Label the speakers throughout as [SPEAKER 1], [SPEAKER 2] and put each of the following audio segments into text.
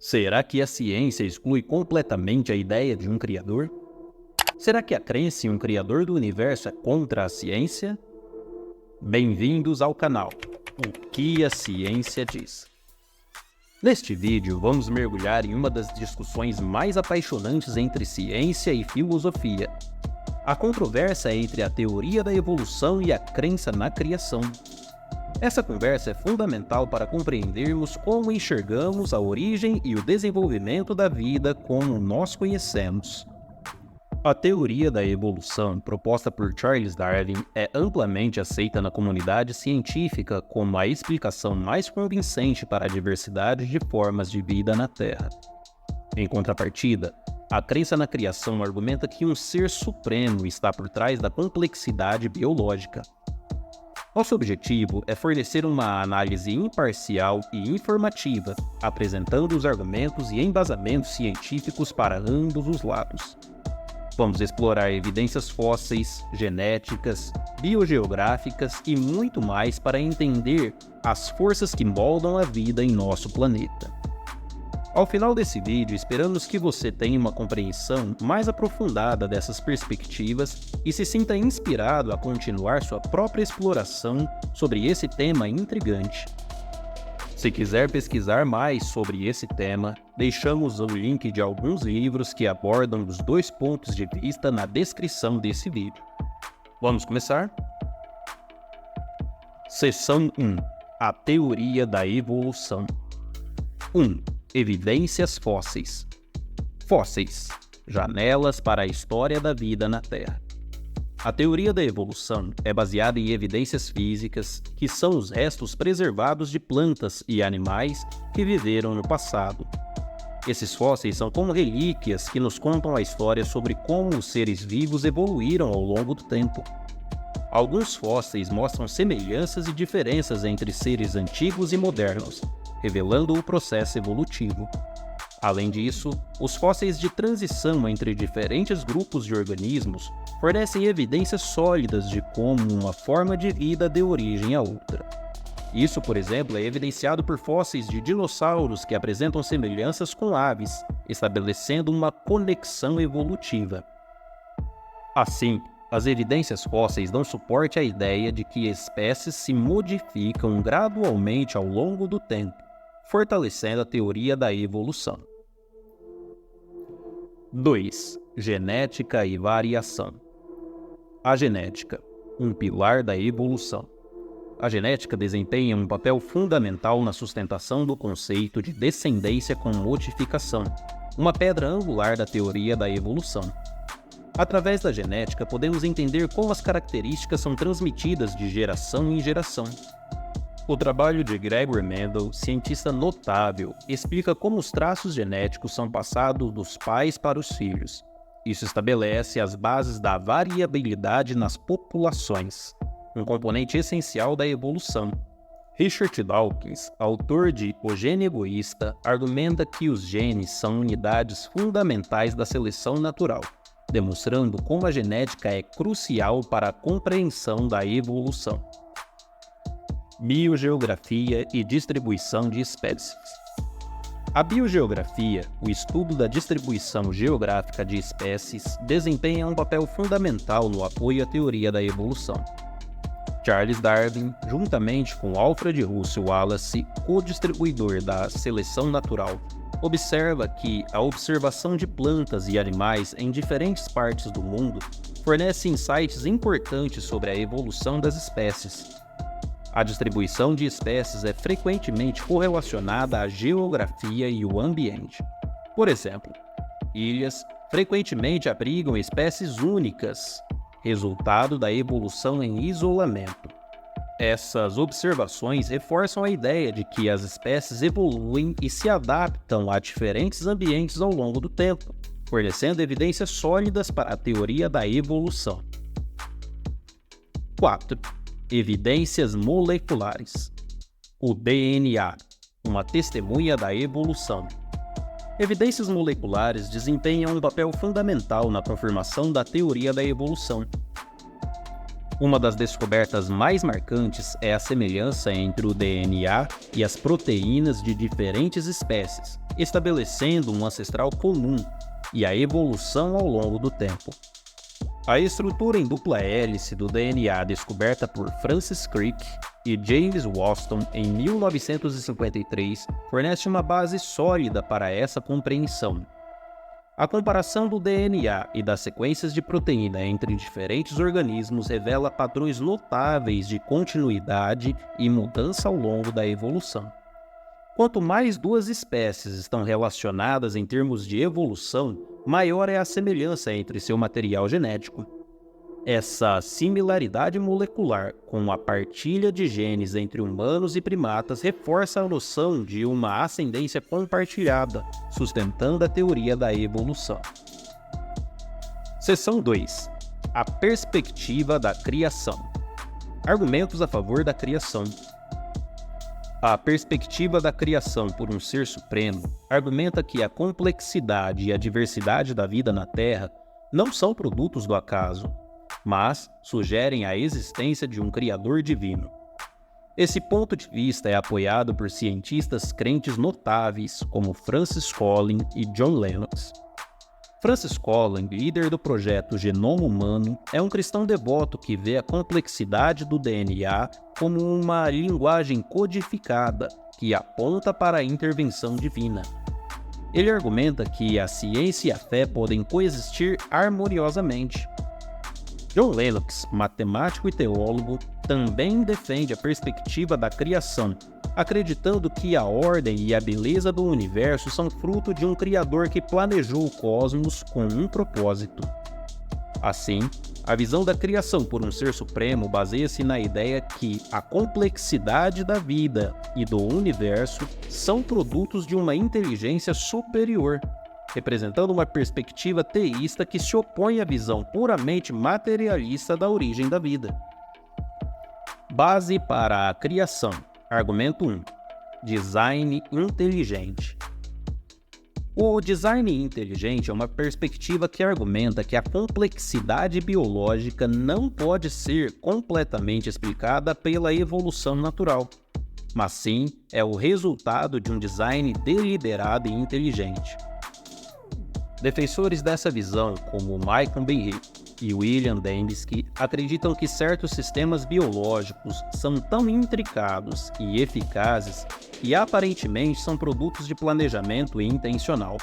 [SPEAKER 1] Será que a ciência exclui completamente a ideia de um criador? Será que a crença em um criador do universo é contra a ciência? Bem-vindos ao canal O que a Ciência Diz. Neste vídeo, vamos mergulhar em uma das discussões mais apaixonantes entre ciência e filosofia. A controvérsia entre a teoria da evolução e a crença na criação. Essa conversa é fundamental para compreendermos como enxergamos a origem e o desenvolvimento da vida como nós conhecemos. A teoria da evolução, proposta por Charles Darwin, é amplamente aceita na comunidade científica como a explicação mais convincente para a diversidade de formas de vida na Terra. Em contrapartida, a crença na criação argumenta que um ser supremo está por trás da complexidade biológica. Nosso objetivo é fornecer uma análise imparcial e informativa, apresentando os argumentos e embasamentos científicos para ambos os lados. Vamos explorar evidências fósseis, genéticas, biogeográficas e muito mais para entender as forças que moldam a vida em nosso planeta. Ao final desse vídeo, esperamos que você tenha uma compreensão mais aprofundada dessas perspectivas e se sinta inspirado a continuar sua própria exploração sobre esse tema intrigante. Se quiser pesquisar mais sobre esse tema, deixamos o link de alguns livros que abordam os dois pontos de vista na descrição desse vídeo. Vamos começar? Seção 1. A teoria da evolução. 1. Evidências fósseis. Fósseis. Janelas para a história da vida na Terra. A teoria da evolução é baseada em evidências físicas, que são os restos preservados de plantas e animais que viveram no passado. Esses fósseis são como relíquias que nos contam a história sobre como os seres vivos evoluíram ao longo do tempo. Alguns fósseis mostram semelhanças e diferenças entre seres antigos e modernos, revelando o processo evolutivo. Além disso, os fósseis de transição entre diferentes grupos de organismos fornecem evidências sólidas de como uma forma de vida deu origem a outra. Isso, por exemplo, é evidenciado por fósseis de dinossauros que apresentam semelhanças com aves, estabelecendo uma conexão evolutiva. Assim, as evidências fósseis dão suporte à ideia de que espécies se modificam gradualmente ao longo do tempo, fortalecendo a teoria da evolução. 2. Genética e variação. A genética, um pilar da evolução. A genética desempenha um papel fundamental na sustentação do conceito de descendência com modificação, uma pedra angular da teoria da evolução. Através da genética, podemos entender como as características são transmitidas de geração em geração. O trabalho de Gregor Mendel, cientista notável, explica como os traços genéticos são passados dos pais para os filhos. Isso estabelece as bases da variabilidade nas populações, um componente essencial da evolução. Richard Dawkins, autor de O Gene Egoísta, argumenta que os genes são unidades fundamentais da seleção natural, demonstrando como a genética é crucial para a compreensão da evolução. Biogeografia e distribuição de espécies. A biogeografia, o estudo da distribuição geográfica de espécies, desempenha um papel fundamental no apoio à teoria da evolução. Charles Darwin, juntamente com Alfred Russel Wallace, co-distribuidor da seleção natural, observa que a observação de plantas e animais em diferentes partes do mundo fornece insights importantes sobre a evolução das espécies. A distribuição de espécies é frequentemente correlacionada à geografia e o ambiente. Por exemplo, ilhas frequentemente abrigam espécies únicas, resultado da evolução em isolamento. Essas observações reforçam a ideia de que as espécies evoluem e se adaptam a diferentes ambientes ao longo do tempo, fornecendo evidências sólidas para a teoria da evolução. 4. Evidências moleculares. O DNA, uma testemunha da evolução. Evidências moleculares desempenham um papel fundamental na confirmação da teoria da evolução. Uma das descobertas mais marcantes é a semelhança entre o DNA e as proteínas de diferentes espécies, estabelecendo um ancestral comum e a evolução ao longo do tempo. A estrutura em dupla hélice do DNA descoberta por Francis Crick e James Watson em 1953 fornece uma base sólida para essa compreensão. A comparação do DNA e das sequências de proteína entre diferentes organismos revela padrões notáveis de continuidade e mudança ao longo da evolução. Quanto mais duas espécies estão relacionadas em termos de evolução, maior é a semelhança entre seu material genético. Essa similaridade molecular com a partilha de genes entre humanos e primatas reforça a noção de uma ascendência compartilhada, sustentando a teoria da evolução. Seção 2. A perspectiva da criação. Argumentos a favor da criação. A perspectiva da criação por um ser supremo argumenta que a complexidade e a diversidade da vida na Terra não são produtos do acaso, mas sugerem a existência de um Criador divino. Esse ponto de vista é apoiado por cientistas crentes notáveis como Francis Collin e John Lennox. Francis Collin, líder do projeto Genoma Humano, é um cristão devoto que vê a complexidade do DNA como uma linguagem codificada que aponta para a intervenção divina. Ele argumenta que a ciência e a fé podem coexistir harmoniosamente. John Lennox, matemático e teólogo, também defende a perspectiva da criação, acreditando que a ordem e a beleza do universo são fruto de um Criador que planejou o cosmos com um propósito. Assim, a visão da criação por um ser supremo baseia-se na ideia que a complexidade da vida e do universo são produtos de uma inteligência superior, representando uma perspectiva teísta que se opõe à visão puramente materialista da origem da vida. Base para a criação. Argumento 1. Design inteligente. O design inteligente é uma perspectiva que argumenta que a complexidade biológica não pode ser completamente explicada pela evolução natural, mas sim é o resultado de um design deliberado e inteligente. Defensores dessa visão, como Michael Behe e William Dembski, acreditam que certos sistemas biológicos são tão intricados e eficazes que aparentemente são produtos de planejamento intencional.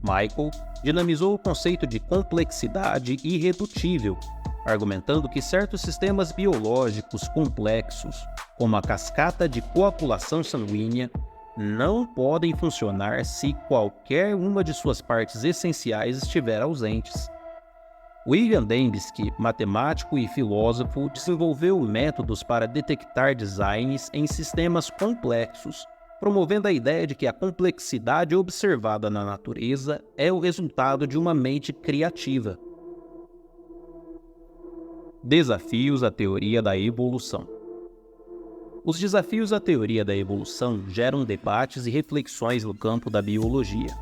[SPEAKER 1] Michael dinamizou o conceito de complexidade irredutível, argumentando que certos sistemas biológicos complexos, como a cascata de coagulação sanguínea, não podem funcionar se qualquer uma de suas partes essenciais estiver ausentes. William Dembski, matemático e filósofo, desenvolveu métodos para detectar designs em sistemas complexos, promovendo a ideia de que a complexidade observada na natureza é o resultado de uma mente criativa. Desafios à teoria da evolução. Os desafios à teoria da evolução geram debates e reflexões no campo da biologia.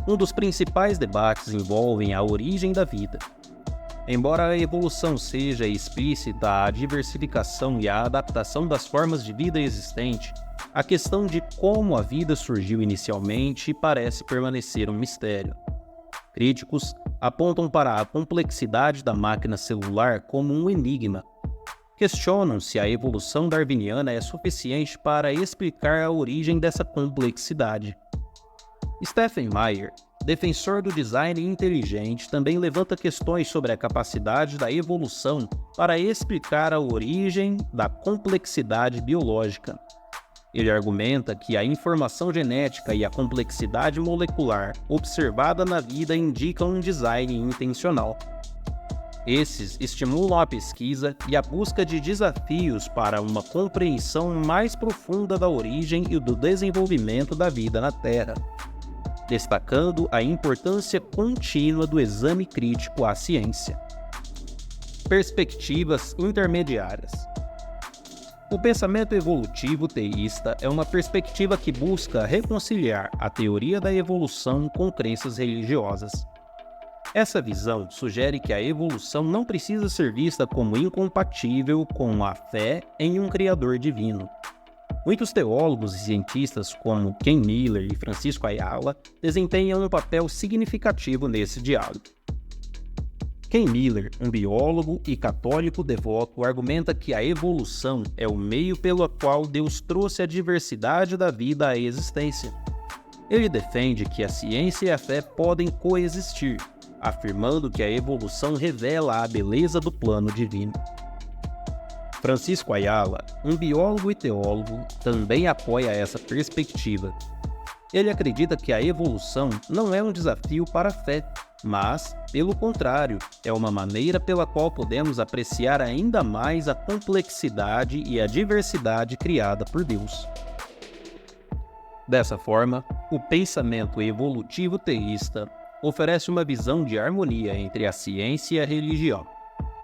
[SPEAKER 1] Um dos principais debates envolve a origem da vida. Embora a evolução seja explícita à diversificação e à adaptação das formas de vida existente, a questão de como a vida surgiu inicialmente parece permanecer um mistério. Críticos apontam para a complexidade da máquina celular como um enigma. Questionam se a evolução darwiniana é suficiente para explicar a origem dessa complexidade. Stephen Meyer, defensor do design inteligente, também levanta questões sobre a capacidade da evolução para explicar a origem da complexidade biológica. Ele argumenta que a informação genética e a complexidade molecular observada na vida indicam um design intencional. Esses estimulam a pesquisa e a busca de desafios para uma compreensão mais profunda da origem e do desenvolvimento da vida na Terra, destacando a importância contínua do exame crítico à ciência. Perspectivas intermediárias. O pensamento evolutivo teísta é uma perspectiva que busca reconciliar a teoria da evolução com crenças religiosas. Essa visão sugere que a evolução não precisa ser vista como incompatível com a fé em um Criador divino. Muitos teólogos e cientistas, como Ken Miller e Francisco Ayala, desempenham um papel significativo nesse diálogo. Ken Miller, um biólogo e católico devoto, argumenta que a evolução é o meio pelo qual Deus trouxe a diversidade da vida à existência. Ele defende que a ciência e a fé podem coexistir, afirmando que a evolução revela a beleza do plano divino. Francisco Ayala, um biólogo e teólogo, também apoia essa perspectiva. Ele acredita que a evolução não é um desafio para a fé, mas, pelo contrário, é uma maneira pela qual podemos apreciar ainda mais a complexidade e a diversidade criada por Deus. Dessa forma, o pensamento evolutivo teísta oferece uma visão de harmonia entre a ciência e a religião,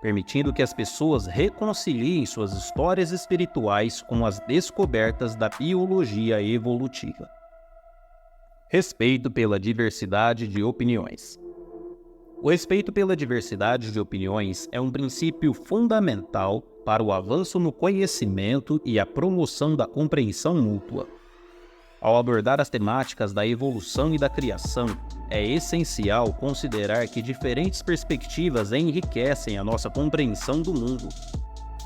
[SPEAKER 1] permitindo que as pessoas reconciliem suas histórias espirituais com as descobertas da biologia evolutiva. Respeito pela diversidade de opiniões. O respeito pela diversidade de opiniões é um princípio fundamental para o avanço no conhecimento e a promoção da compreensão mútua. Ao abordar as temáticas da evolução e da criação, é essencial considerar que diferentes perspectivas enriquecem a nossa compreensão do mundo.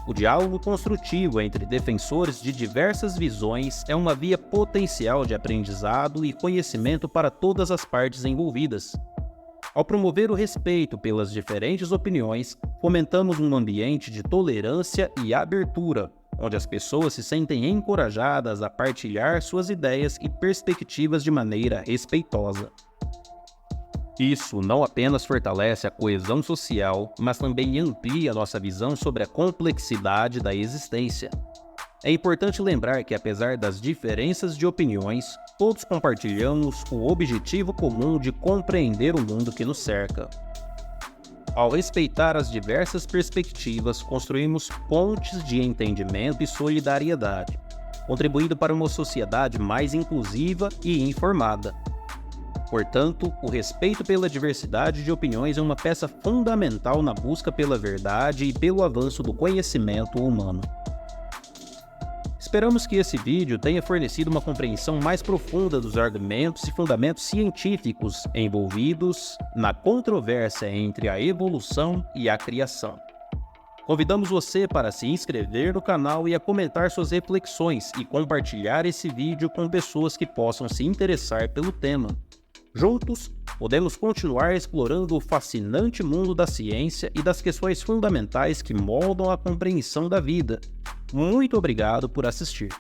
[SPEAKER 1] O diálogo construtivo entre defensores de diversas visões é uma via potencial de aprendizado e conhecimento para todas as partes envolvidas. Ao promover o respeito pelas diferentes opiniões, fomentamos um ambiente de tolerância e abertura, onde as pessoas se sentem encorajadas a partilhar suas ideias e perspectivas de maneira respeitosa. Isso não apenas fortalece a coesão social, mas também amplia nossa visão sobre a complexidade da existência. É importante lembrar que, apesar das diferenças de opiniões, todos compartilhamos o objetivo comum de compreender o mundo que nos cerca. Ao respeitar as diversas perspectivas, construímos pontes de entendimento e solidariedade, contribuindo para uma sociedade mais inclusiva e informada. Portanto, o respeito pela diversidade de opiniões é uma peça fundamental na busca pela verdade e pelo avanço do conhecimento humano. Esperamos que esse vídeo tenha fornecido uma compreensão mais profunda dos argumentos e fundamentos científicos envolvidos na controvérsia entre a evolução e a criação. Convidamos você para se inscrever no canal e a comentar suas reflexões e compartilhar esse vídeo com pessoas que possam se interessar pelo tema. Juntos, podemos continuar explorando o fascinante mundo da ciência e das questões fundamentais que moldam a compreensão da vida. Muito obrigado por assistir.